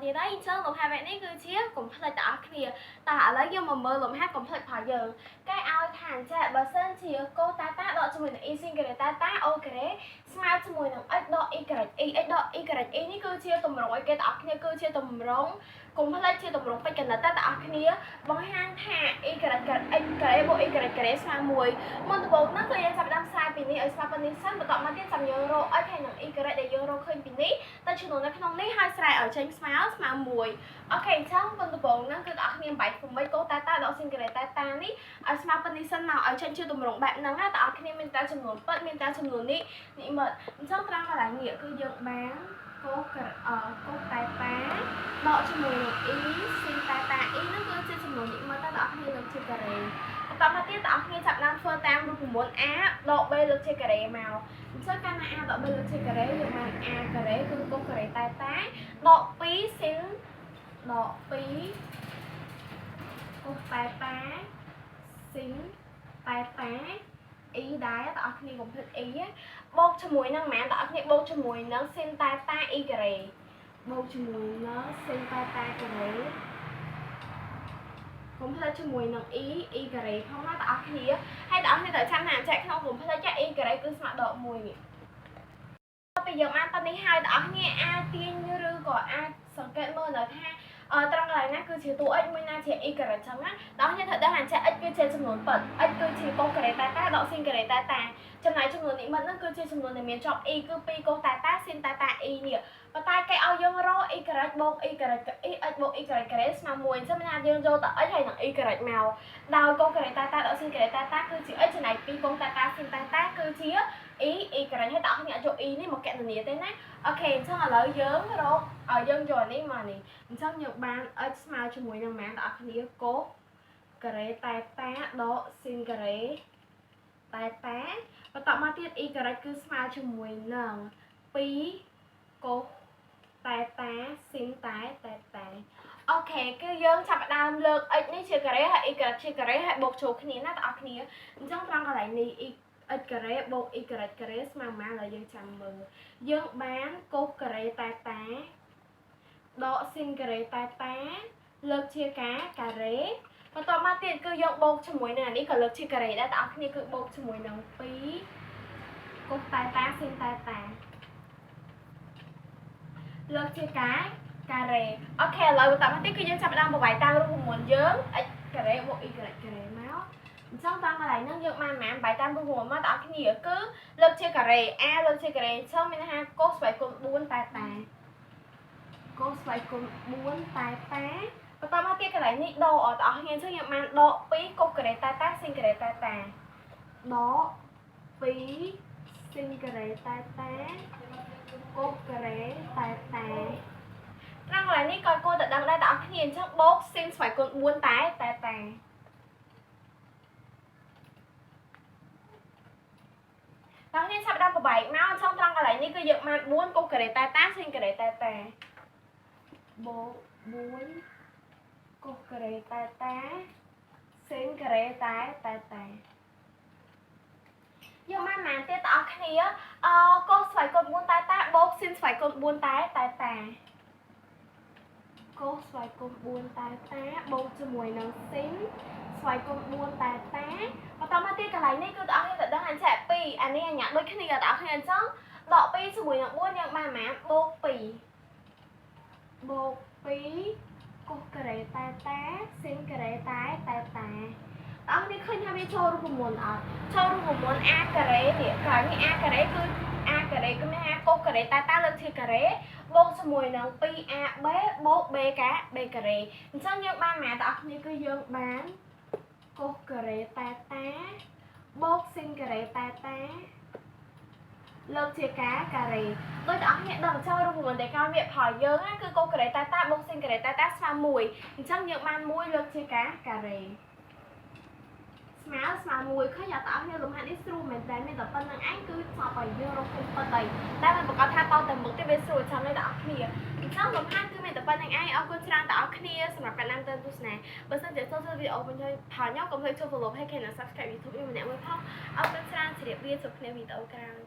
ទៀតហើយអញ្ចឹងលំហាត់វគ្គនេះគឺជាកុំភ្លេចទាំងអស់គ្នាតើឥឡូវយើងមកមើលលំហាត់កុំភ្លេចផលយើងគេឲ្យថាអញ្ចឹងបើសិនជាកូតាតាដកជាមួយនឹង e sin ការ៉េតាតាអូការ៉េស្មើជាមួយនឹង x ដក y e x ដក y នេះគឺជាតម្រងឲ្យគេទាំងអស់គ្នាគឺជាតម្រងកុំភ្លេចជាតម្រងពេជ្រកណិតតែទាំងអស់គ្នាបង្ហាញថា y ការ៉េ x ការ៉េបូក y ការ៉េស្មើ1មុនដំបូងហ្នឹងគឺយើងចាប់ផ្ដើមផ្សាយពីនេះឲ្យស្មើប៉ុណ្នេះសិនបន្ទាប់មកទៀតចាំយើងរក x ហើយនឹង y ការ៉េដែលយើងរកឃើញពីនេះទៅចំនួននៅក្នុងនេះហើយស្រែឲ្យចេញស្មើ1អូខេអញ្ចឹងមុនដំបូងហ្នឹងគឺអ្នកគ្នាបាច់កុំបីកូតាតាដកស៊ីនការ៉េតាតានេះឲ្យស្មើប៉ុណ្នេះសិនមកឲ្យចេញជាតម្រងបែបហ្នឹងណាតើអ្នកគ្នាមានតែចំនួនប៉ិតមានតែចំនួននេះមើលអញ្ចឹងត្រង់កន្លែងនេះគឺយើងបានកូតាតាដកជាមួយនឹង e sin តាតា e ហ្នឹងគឺជាចំនួននេះមើលតើអ្នកគ្នាលើកជាការ៉េបន្តមកទៀតអ្នកគ្នាចាប់ដើមធ្វើតាមរូបមន្ត a ដក b លើកជាការ៉េមកអញ្ចឹងកាលណា a ដក b លើកជាការ៉េយើងបាន a ការ៉េគឺកូការ៉េតាតាដក2 sin ដក2កូតាតា sin តាតា e ដែរតើអ្នកគ្នាកុំភ្លេច e បូកជាមួយនឹងម៉ានតើអ្នកគ្នាបូកជាមួយនឹង sin តាតា e ការ៉េបូកជាមួយនឹង sin តាតាការ៉េកុំភ្លេចជាមួយនឹង e ការ៉េផងណាតើអ្នកគ្នាហើយតើអ្នកគ្នាត្រូវចាំថាចែកក្នុងកុំភ្លេច e ការ៉េគឺស្មើដក1នេះពេលយើងបានប៉ុណ្នេះហើយតើអ្នកគ្នាអាចទាញឬក៏អាចសង្កេតមើលនៅថាត្រង់កន្លែងណាគឺជាតួ x មួយណាជា y ការ៉េចឹងណាដល់គ្នាត្រូវដឹងថា x គឺជាចំនួនប៉ិត x គឺជាកូការ៉េតាតាដក sin ការ៉េតាតាចំណែកចំនួននេះមិនហ្នឹងគឺជាចំនួនដែលមានជាប់ y គឺ2កូតាតា sin តាតា e នេះប៉ុន្តែគេឲ្យយើងរក y ការ៉េបូក y ការ៉េ x បូក y ការ៉េស្មើ1អញ្ចឹងណាយើងយកតែ x ហើយនឹង y ការ៉េមកដោយកូការ៉េតាតាដក sin ការ៉េតាតាគឺជា x ចំណែក2កូតាតា sin តាតាគឺជា y ការ៉េហើយតើអ្នកយក y នេះមកកណនាទេណាអូខេអញ្ចឹងឥឡូវយើងរកឲ្យយើងយកនេះមកនេះអញ្ចឹងយើងបាន x ស្មើជាមួយនឹងម៉ានតើអ្នកគ្នាកូការ៉េតាតាដក sin ការ៉េតាតាបន្តមកទៀត y ការ៉េគឺស្មើជាមួយនឹង2កូតាតា sin តាតាអូខេគឺយើងចាប់ផ្ដើមលើក x នេះជាការ៉េហើយ y ការ៉េជាការ៉េហើយបូកចូលគ្នាណាបងប្អូនគ្នាអញ្ចឹងត្រង់កន្លែងនេះ x ការ៉េបូក y ការ៉េស្មើម៉ានហើយយើងចាំមើលយើងបានកូការ៉េតាតាដក sin ការ៉េតាតាលើកជាការ៉េបន្តមកទៀតគឺយើងបូកជាមួយនឹងអានេះក៏លើកជាការ៉េដែរបងប្អូនគ្នាគឺបូកជាមួយនឹង2កូតាតា sin តាតាលើកជាការ៉េអូខេឥឡូវបន្តមកទៀតគឺយើងចាប់ផ្ដើមបបាយតាមរូបមន្តយើង x ការ៉េបូក y ការ៉េមកអញ្ចឹងតាមកន្លែងហ្នឹងយើងបានម៉ានបាយតាមរូបមន្តមកដល់គ្នាគឺលើកជាការ៉េ a លើកជាការ៉េអញ្ចឹងមានន័យថាកូស្វ័យគុណ4តាតាកូស្វ័យគុណ4តាតាបន្តមកទៀតកន្លែងនេះដកអត់អស់គ្នាអញ្ចឹងយើងបានដក2កូការ៉េតាតា sin ការ៉េតាតាដក2 sin ការ៉េតាតាកូការ៉េតាតាត្រង់កន្លែងនេះក៏គួរតែដឹងដែរបងប្អូនគ្នាអញ្ចឹងបូក sin ស្វ័យគុណ4តាតាតើគ្នាចាប់ដើមប្របែកមកអញ្ចឹងត្រង់កន្លែងនេះគឺយើងបាន4កូការ៉េតាតា sin ការ៉េតាតាបូក4កូការ៉េតាតា sin ការ៉េតាតាយើងបានម៉ានទៀតបងប្អូនគ្នាកូស្វ័យគុណ4តាតាបូក sin ស្វ័យគុណ4តាតាកូស្វ័យគុណ4តាតាបូកជាមួយនឹង sin ស្វ័យគុណ4តាតាបន្តមកទៀតកន្លែងនេះគឺបងប្អូនគ្នាដឹងថាចែក2អានេះអញ្ញាដូចគ្នាបងប្អូនគ្នាអញ្ចឹងដក2ជាមួយនឹង4យើងបានម៉ានបូក2កូការ៉េតាតា sin ការ៉េតាតាបងប្អូនគ្នាឃើញថាវាចូលរូបមន្តអត់ចូលរូបមន្ត a ការ៉េនេះក្រោយនេះ a ការ៉េគឺ a ការ៉េគឺមានថាកូការ៉េតាតាលើកជាការ៉េបូកជាមួយនឹង 2ab បូក b ការ៉េអញ្ចឹងយើងបានម៉ានបងប្អូនគ្នាគឺយើងបានកូការ៉េតាតាបូក sin ការ៉េតាតាលើកជាការ៉េដោយបងប្អូនគ្នាដឹងចូលរូបមន្តដែលក្រោយវាផលយើងណាគឺកូការ៉េតាតាបូក sin ការ៉េតាតាស្មើ1អញ្ចឹងយើងបាន1លើកជាការ៉េស្មើ1ឃើញអត់បងប្អូនគ្នាលំហាត់នេះស្រួលមែនតើមានតែប៉ុណ្្នឹងឯងគឺស្អប់ឲ្យយើងរកគុំប៉ុណ្ណឹងតែមិនប្រកាសថាតទៅមុខទេវាស្រួលចាំទេបងប្អូនគ្នាអញ្ចឹងលំហាត់គឺមានតែប៉ុណ្្នឹងឯងអរគុណច្រើនបងប្អូនគ្នាសម្រាប់ការតាមទស្សនាបើសិនជាចូលវីដេអូវិញហើយផលខ្ញុំកុំភ្លេចចូល follow page និង subscribe YouTube ខ្ញុំម្នាក់មួយផងអរគុណច្រើនជម្រាបលាជួបគ្នាវីដេអូក្រោយ